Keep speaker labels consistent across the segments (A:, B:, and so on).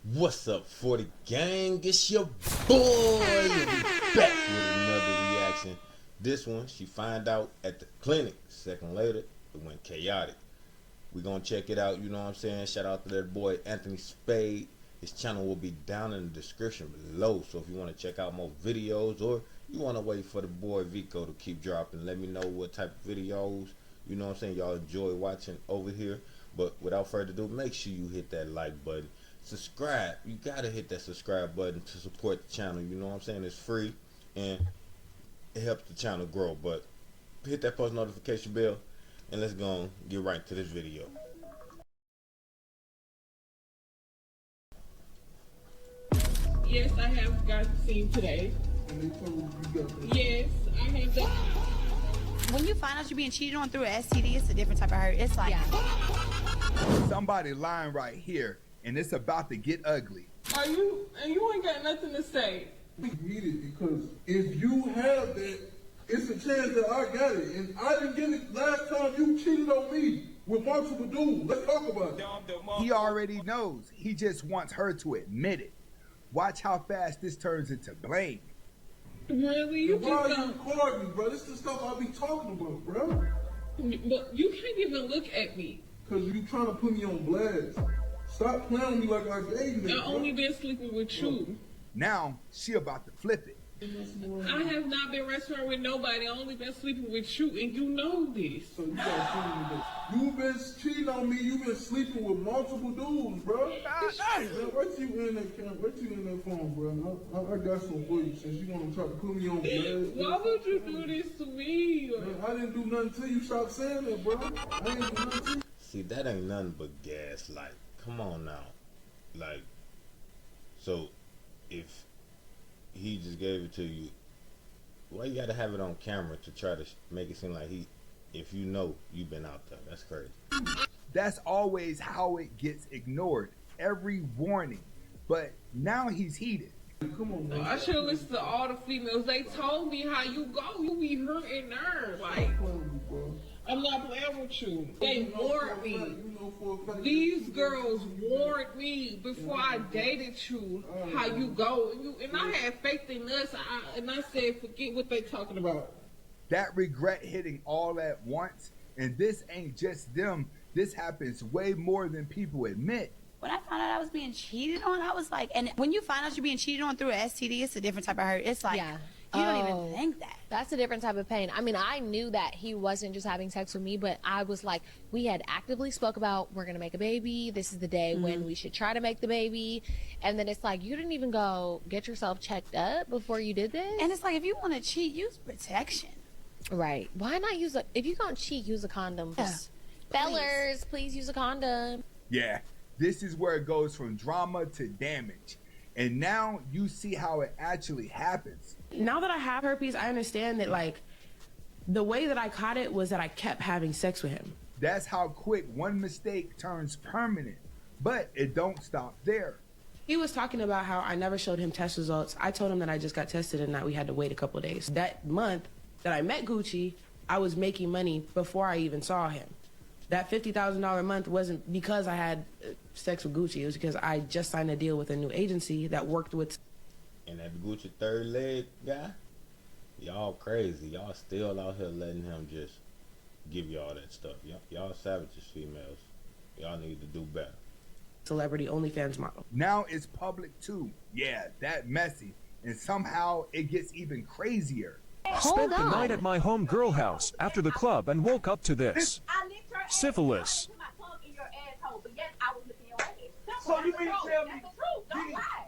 A: What's up, 40 gang? It's your boy. And we back with another reaction. This one, she find out at the clinic. Second later, it went chaotic. We gonna check it out, you know what I'm saying? Shout out to that boy Anthony Spade. His channel will be down in the description below. So if you want to check out more videos or you want to wait for the boy Vico to keep dropping, let me know what type of videos, you know what I'm saying, y'all enjoy watching over here. But without further ado, make sure you hit that like button. Subscribe. You gotta hit that subscribe button to support the channel. You know what I'm saying? It's free and it helps the channel grow. But hit that post notification bell and let's go on, get right to this video.
B: Yes, I have got seen today. Yes, I have done.
C: When you find out you're being cheated on through an STD, it's a different type of hurt. It's like
D: somebody lying right here, and it's about to get ugly.
B: Are you? And you ain't got nothing to say.
E: We need it because if you have that, it's a chance that I got it. And I didn't get it last time you cheated on me with multiple dudes. Let's talk about it.
D: He already knows. He just wants her to admit it. Watch how fast this turns into blame.
B: Really? You
E: Why are
B: just
E: you recording me, bro? This is the stuff I be talking about, bro.
B: But you can't even look at me.
E: Because you trying to put me on blast. Stop playing with me like I gave you.
B: I only been sleeping with you.
D: Now, she about to flip it.
B: I have not been wrestling with nobody. I only been sleeping with you, and you know this.
E: So you gotta tell me this. You've been cheating on me. You've been sleeping with multiple dudes, bro. Man, what you in that camera? What you in that phone, bro? I got some for you since you gonna try to put me on blast.
B: Why would you do this to me?
E: Man, I didn't do nothing to you. Stop saying that, bro. I ain't do nothing to you.
A: See, that ain't nothing but gaslight. Come on now. Like, so if he just gave it to you, why you gotta have it on camera to try to make it seem like if you know you've been out there? That's crazy.
D: That's always how it gets ignored. Every warning. But now he's heated.
E: Come on, man.
B: I should have listened to all the females. They told me how you go. You be hurting nerves. Like, I'm not playing with you. They warned me. These girls warned me before I dated you how you go. And I had faith in us. And I said, forget what they talking about.
D: That regret hitting all at once. And this ain't just them. This happens way more than people admit.
C: when I found out I was being cheated on, I was like, and when you find out you're being cheated on through an STD, it's a different type of hurt. It's like,
F: yeah.
C: You don't even think that.
F: That's a different type of pain. I mean, I knew that he wasn't just having sex with me, but I was like, we had actively spoke about, we're going to make a baby. This is the day when we should try to make the baby. And then it's like, you didn't even go get yourself checked up before you did this.
C: And it's like, if you want to cheat, use protection.
F: Right. Why not use a, if you're going to cheat, use a condom.
C: Yeah.
F: Fellers, please use a condom.
D: Yeah, this is where it goes from drama to damage. And now you see how it actually happens.
G: Now that I have herpes, I understand that, like, the way that I caught it was that I kept having sex with him.
D: That's how quick one mistake turns permanent. But it don't stop there.
G: He was talking about how I never showed him test results. I told him that I just got tested and that we had to wait a couple of days. That month that I met Gucci, I was making money before I even saw him. That $50,000 month wasn't because I had sex with Gucci. It was because I just signed a deal with a new agency that worked with...
A: And that Gucci third leg guy, y'all crazy. Y'all still out here letting him just give y'all that stuff. Y'all savages, females. Y'all need to do better.
G: Celebrity OnlyFans model.
D: Now it's public too. Yeah, that messy. And somehow it gets even crazier.
F: Hold
H: Spent the night at my home girl house after the club and woke up to this. Syphilis.
I: So you mean to tell me? That's the truth. Don't lie.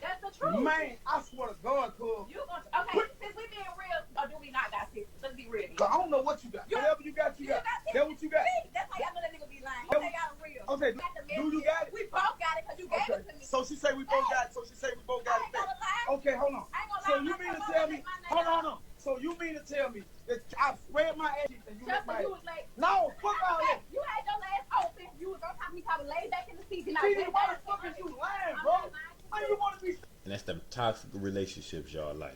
I: That's the truth.
E: Man, I swear to God, cuz.
I: You gonna okay? Since we being real, or do we not got syphilis? Let's be real.
E: I don't know what you got. Whatever you got, you got. That's what you got.
I: That's how y'all know that nigga be lying. Okay, y'all real.
E: Okay, do you got it?
I: We both got it because you gave it to me.
E: So she say we both got it. So she say we both got
I: I
E: it.
I: ain't gonna lie.
E: Okay, hold on.
I: I ain't gonna
E: So
I: lie.
E: you mean to tell me? Hold on. So you mean to tell me that I spread my ass and you
I: Just
E: licked my
I: you
E: ass?
I: was late.
E: No, fuck all that.
I: You had your last open. You was on top of me, probably laid back in the seat.
E: Gigi, why the fuck is you lying, bro? Why you want to be?
A: And that's the toxic relationships y'all like.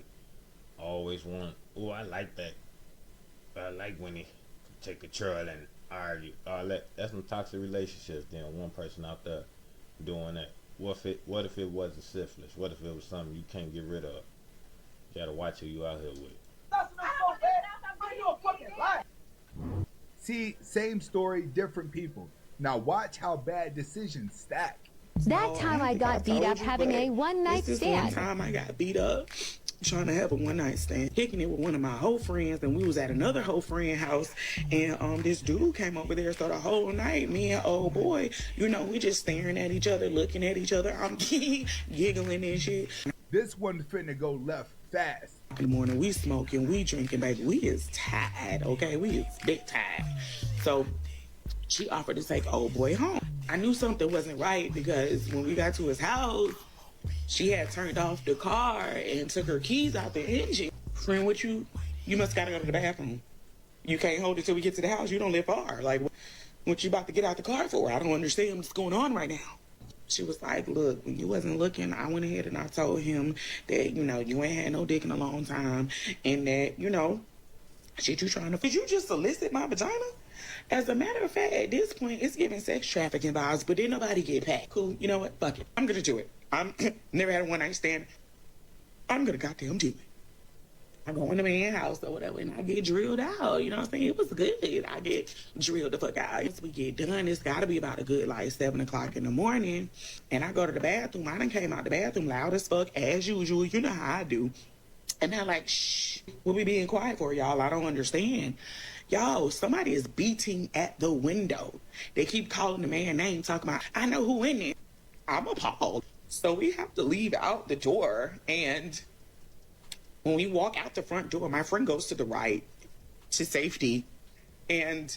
A: Always want, oh, I like that. I like when they take control and argue. All that. That's some toxic relationships. Then one person out there doing that. What if it wasn't syphilis? What if it was something you can't get rid of? You gotta watch who you out here with.
D: See, same story, different people. Now watch how bad decisions stack.
J: That time I got beat up having a one-night stand.
K: This one time I got beat up trying to have a one-night stand, kicking it with one of my whole friends, and we was at another whole friend house, and this dude came over there. So the whole night, me and old boy, you know, we just staring at each other, looking at each other. I'm giggling and shit.
D: This one finna go left fast.
K: In the morning, we smoking, we drinking, baby. We is tired, okay? We is big tired. So she offered to take old boy home. I knew something wasn't right because when we got to his house, she had turned off the car and took her keys out the engine. Friend, what you must gotta go to the bathroom. You can't hold it till we get to the house. You don't live far. Like, what you about to get out the car for? I don't understand what's going on right now. She was like, look, when you wasn't looking, I went ahead and I told him that, you know, you ain't had no dick in a long time and that, you know, shit you trying to... Did you just solicit my vagina? As a matter of fact, at this point, it's giving sex trafficking vibes, but didn't nobody get packed. Cool, you know what? Fuck it. I'm gonna do it. I'm never had a one-night stand. I'm gonna goddamn do it. I go in the man's house or whatever, and I get drilled out. You know what I'm saying? It was good. I get drilled the fuck out. Once we get done, it's got to be about a good, like, 7 o'clock in the morning. And I go to the bathroom. I done came out the bathroom loud as fuck, as usual. You know how I do. And they're like, shh, what we being quiet for, y'all? I don't understand. Yo, somebody is beating at the window. They keep calling the man's name, talking about, I know who in it. I'm appalled. So we have to leave out the door, and when we walk out the front door, my friend goes to the right to safety, and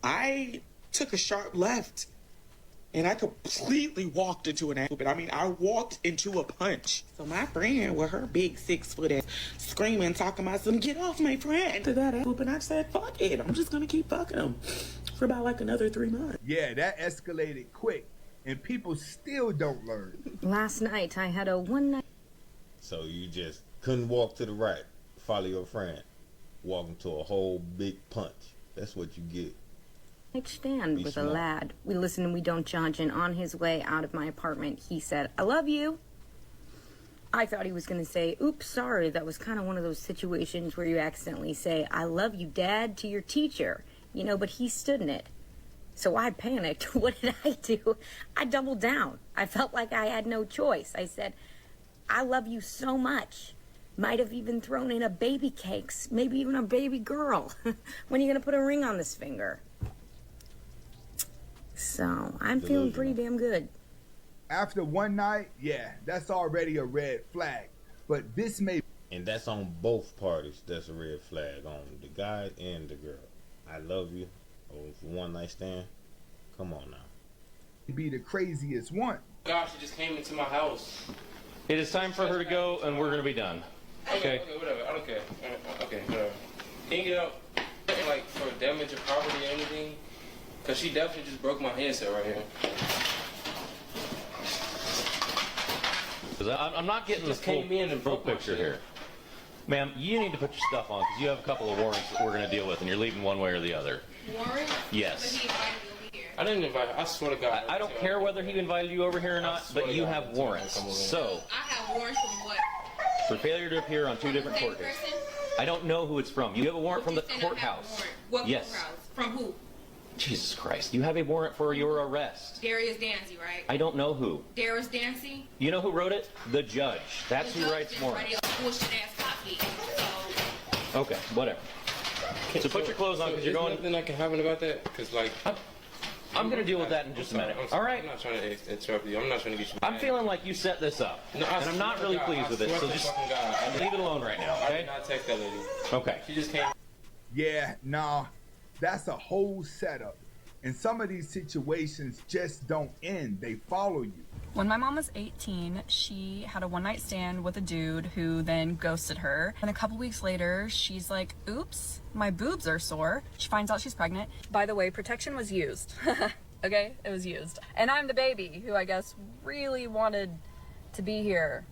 K: I took a sharp left, and I completely walked into an ankle. I mean, I walked into a punch. So my friend with her big 6-foot ass screaming, talking about some, get off my friend. To that ass, and I said, fuck it. I'm just gonna keep fucking him for about like another 3 months.
D: Yeah, that escalated quick, and people still don't learn.
L: Last night, I had a one-night...
A: So you just couldn't walk to the right, follow your friend, walk into a whole big punch. That's what you get.
L: stand with a lad. We listen and we don't judge, and on his way out of my apartment, he said, I love you. I thought he was going to say, oops, sorry. That was kind of one of those situations where you accidentally say, I love you, Dad, to your teacher. You know, but he stood in it. So I panicked. What did I do? I doubled down. I felt like I had no choice. I said, I love you so much. Might have even thrown in a baby cakes, maybe even a baby girl. When are you going to put a ring on this finger? So I'm feeling pretty damn good.
D: After one night, yeah, that's already a red flag. But this may...
A: And that's on both parties. That's a red flag on the guy and the girl. I love you. Oh, for one night stand? Come on now.
D: Be the craziest one.
M: Gosh, she just came into my house.
N: It is time for her to go, and we're going to be done. Okay,
M: whatever. I don't care. Okay, whatever. Can you get up, like, for damage of property or anything? Because she definitely just broke my headset right here.
N: I'm not getting the full picture here. Ma'am, you need to put your stuff on because you have a couple of warrants that we're going to deal with, and you're leaving one way or the other.
M: Warrant?
N: Yes.
M: I didn't invite her. I swear to God.
N: I don't care whether he invited you over here or not, but you have warrants. So,
B: I have warrants from what?
N: for failure to appear on 2 different court dates. I don't know who it's from. You have a warrant from the courthouse.
B: What
N: yes.
B: courthouse? From who?
N: Jesus Christ. You have a warrant for your arrest.
B: Darius Dancy, right?
N: I don't know who.
B: Darius Dancy?
N: You know who wrote it? The judge. That's who writes warrants. Okay, whatever. So put your clothes on because you're going...
M: There's nothing that can happen about that? Because, like...
N: I'm going to deal with that in just a minute. All right?
M: I'm not trying to interrupt you. I'm not trying to get you...
N: I'm feeling like you set this up. No, and I'm not really pleased with it. So just leave it alone right now, okay?
M: I did not text that lady.
N: Okay.
M: She just came...
D: Yeah, nah. That's a whole setup. And some of these situations just don't end. They follow you.
O: When my mom was 18, she had a one-night stand with a dude who then ghosted her. And a couple weeks later, she's like, oops, my boobs are sore. She finds out she's pregnant. By the way, protection was used. Okay, it was used. And I'm the baby who I guess really wanted to be here.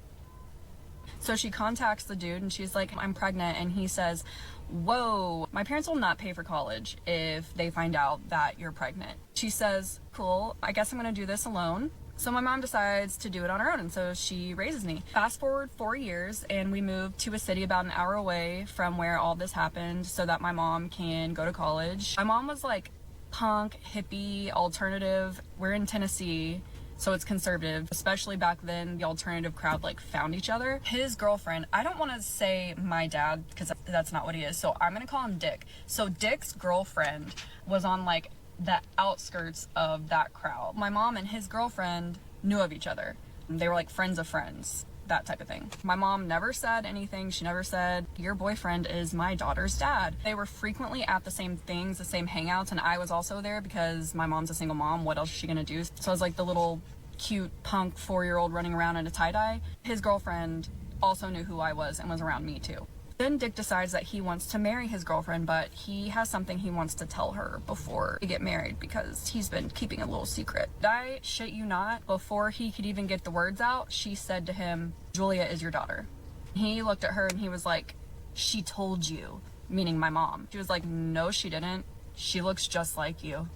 O: So she contacts the dude and she's like, I'm pregnant. And he says, whoa, my parents will not pay for college if they find out that you're pregnant. She says, cool, I guess I'm gonna do this alone. So my mom decides to do it on her own, and so she raises me. Fast forward 4 years, and we moved to a city about an hour away from where all this happened so that my mom can go to college. My mom was like punk, hippie, alternative. We're in Tennessee, so it's conservative. Especially back then, the alternative crowd like found each other. His girlfriend, I don't want to say my dad because that's not what he is, so I'm gonna call him Dick. So Dick's girlfriend was on like the outskirts of that crowd. My mom and his girlfriend knew of each other. They were like friends of friends, that type of thing. My mom never said anything. She never said, your boyfriend is my daughter's dad. They were frequently at the same things, the same hangouts, and I was also there because my mom's a single mom. What else is she gonna do? So I was like the little cute punk 4-year-old running around in a tie-dye. His girlfriend also knew who I was and was around me too. Then Dick decides that he wants to marry his girlfriend, but he has something he wants to tell her before they get married because he's been keeping a little secret. I shit you not, before he could even get the words out, she said to him, Julia is your daughter. He looked at her and he was like, she told you, meaning my mom. She was like, no, she didn't. She looks just like you.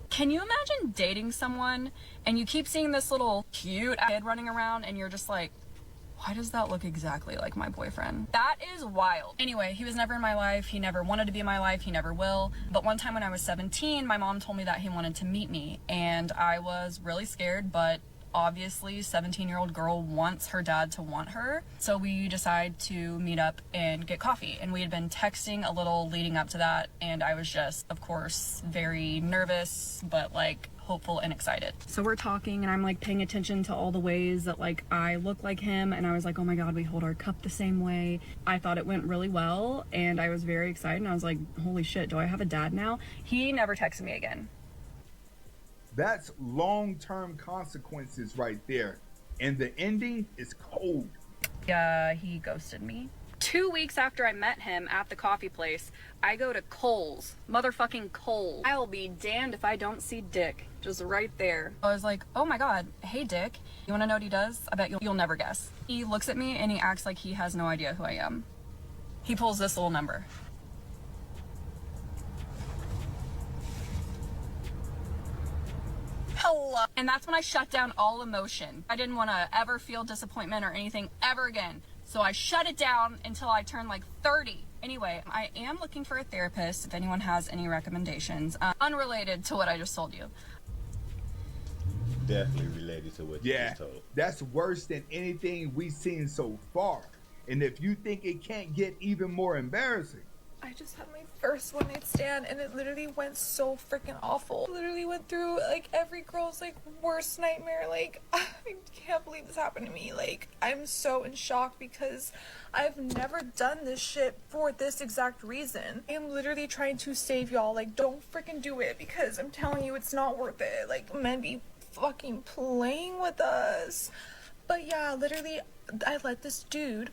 O: Can you imagine dating someone and you keep seeing this little cute kid running around and you're just like, why does that look exactly like my boyfriend? That is wild. Anyway, he was never in my life. He never wanted to be in my life. He never will. But one time when I was 17, my mom told me that he wanted to meet me. And I was really scared, but obviously 17-year-old girl wants her dad to want her. So we decided to meet up and get coffee. And we had been texting a little leading up to that. And I was just, of course, very nervous, but like hopeful and excited. So we're talking and I'm like paying attention to all the ways that like I look like him, and I was like, oh my god, we hold our cup the same way. I thought it went really well and I was very excited, and I was like, holy shit, do I have a dad now? He never texted me again.
D: That's long-term consequences right there, and the ending is cold.
O: He ghosted me. 2 weeks after I met him at the coffee place, I go to Kohl's. Motherfucking Kohl's. I will be damned if I don't see Dick. Just right there. I was like, oh my god, hey Dick. You wanna know what he does? I bet you'll never guess. He looks at me and he acts like he has no idea who I am. He pulls this little number. Hello. And that's when I shut down all emotion. I didn't want to ever feel disappointment or anything ever again. So I shut it down until I turned like 30. Anyway, I am looking for a therapist if anyone has any recommendations. Unrelated to what I just told you.
A: Definitely related to what you just told.
D: That's worse than anything we've seen so far. And if you think it can't get even more embarrassing.
P: I just had my first one-night stand and it literally went so freaking awful. Literally went through like every girl's like worst nightmare. Like, I can't believe this happened to me. Like, I'm so in shock because I've never done this shit for this exact reason. I am literally trying to save y'all. Like, don't freaking do it because I'm telling you it's not worth it. Like, men be fucking playing with us. But yeah, literally I let this dude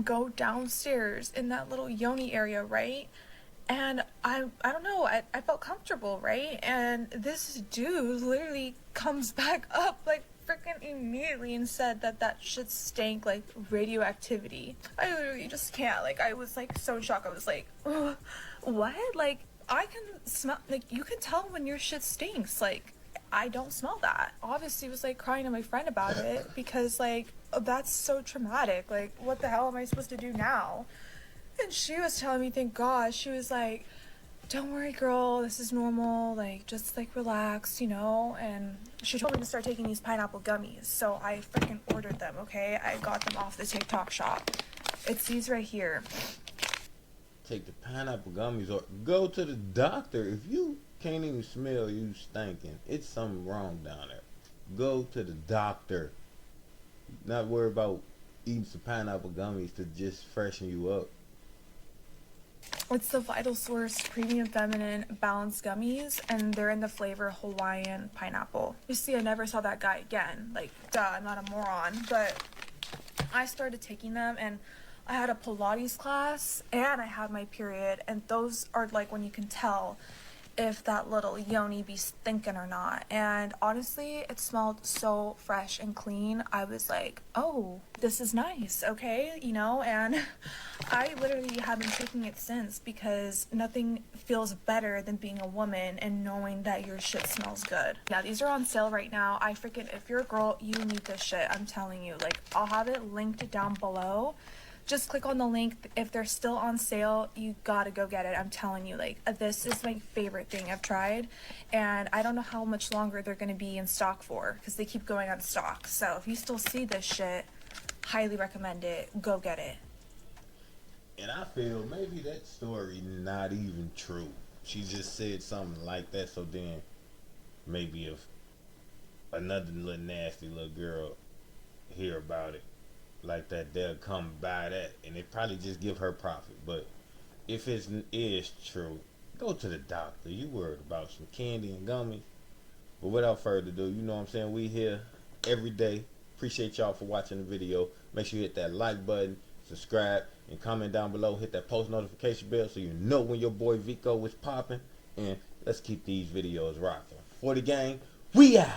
P: go downstairs in that little yoni area, right? And I don't know, I felt comfortable, right? And this dude literally comes back up like freaking immediately and said that that shit stank like radioactivity. I literally just can't. Like, I was like so in shock. I was like, oh, what? Like, I can smell, like, you can tell when your shit stinks. Like, I don't smell that. Obviously was like crying to my friend about it because like, that's so traumatic. Like, what the hell am I supposed to do now? And she was telling me, thank God, she was like, don't worry girl, this is normal, like just like relax, you know. And she told me to start taking these pineapple gummies, so I freaking ordered them. Okay, I got them off the TikTok shop. It's these right here.
A: Take the pineapple gummies or go to the doctor. If you can't even smell you stinking, it's something wrong down there. Go to the doctor. Not worry about eating some pineapple gummies to just freshen you up.
P: It's the Vital Source Premium Feminine Balanced Gummies, and they're in the flavor Hawaiian Pineapple. You see, I never saw that guy again. Like, duh, I'm not a moron. But I started taking them, and I had a Pilates class, and I had my period, and those are like when you can tell. if that little yoni be stinking or not. And honestly, it smelled so fresh and clean. I was like, oh, this is nice, okay, you know. And I literally have been taking it since, because nothing feels better than being a woman and knowing that your shit smells good. Yeah, these are on sale right now. I freaking, if you're a girl, you need this shit, I'm telling you. Like, I'll have it linked down below. Just click on the link. If they're still on sale, you gotta go get it. I'm telling you, like, this is my favorite thing I've tried, and I don't know how much longer they're gonna be in stock for, because they keep going out of stock. So if you still see this shit, highly recommend it. Go get it.
A: And I feel maybe that story not even true. She just said something like that, so then maybe if another little nasty little girl hear about it like that, they'll come buy that, and it probably just give her profit. But if it is true, go to the doctor. You worried about some candy and gummies. But without further ado, you know what I'm saying, we here every day. Appreciate y'all for watching the video. Make sure you hit that like button, subscribe, and comment down below. Hit that post notification bell so you know when your boy Vico is popping. And let's keep these videos rocking. For the gang, we out.